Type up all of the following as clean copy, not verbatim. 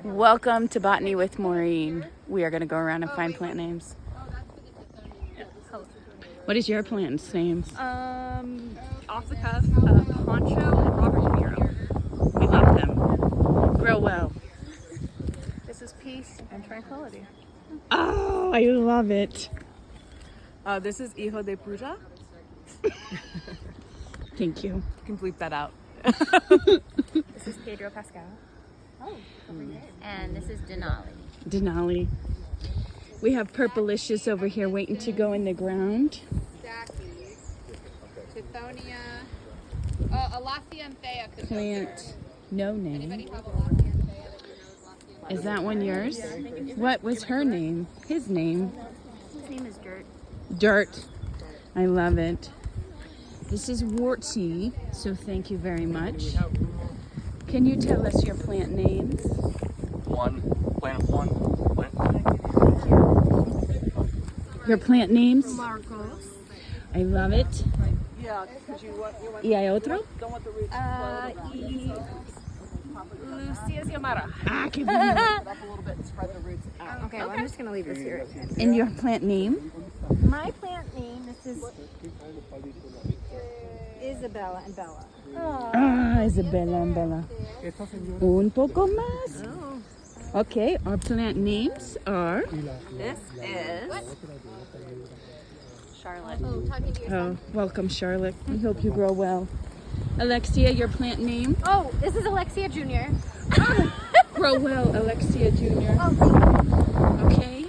Welcome to Botany with Maureen. We are going to go around and find plant names. What is your plant's names? Off the cuff, Poncho and Robert De Niro. We love them. Grow well. This is peace and tranquility. Oh, I love it. This is Hijo de Puta. Thank you. You can bleep that out. This is Pedro Pascal. Oh, and this is Denali. Denali. We have purplicious over here waiting to go in the ground. Stachy, Tithonia, Alasia and Thea. Plant, no Anybody name. have Alasia and Thea that you know is Alasia? Is that one yours? What was her name? His name? His name is Dirt. Dirt. I love it. This is Wartsy, so thank you very much. Can you tell us your plant names? Your plant names? Marcos. I love it. Yeah, because you want ¿Y hay otro? don't want the roots Lucia Xiomara. Ah, qué bueno. Up a little bit and spread the roots out. Okay, well, I'm just going to leave this here. And your plant name? My plant name, this is Isabella and Bella. Ah, Isabella and Bella. Un poco más. Okay, our plant names are... This is Charlotte. Oh, welcome, Charlotte. We hope you grow well. Alexia, your plant name? Oh, this is Alexia Jr. Grow well, Alexia Jr. Oh, Okay.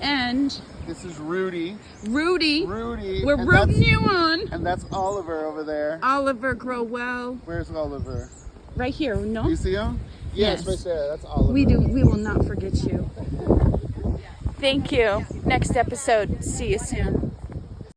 And This is Rudy. Rudy. Rudy. We're and rooting that's- you on. And that's Oliver over there. Oliver, grow well. Where's Oliver? Right here, no? You see him? Yes. Right there. That's Oliver. We will not forget you. Thank you. Next episode. See you soon.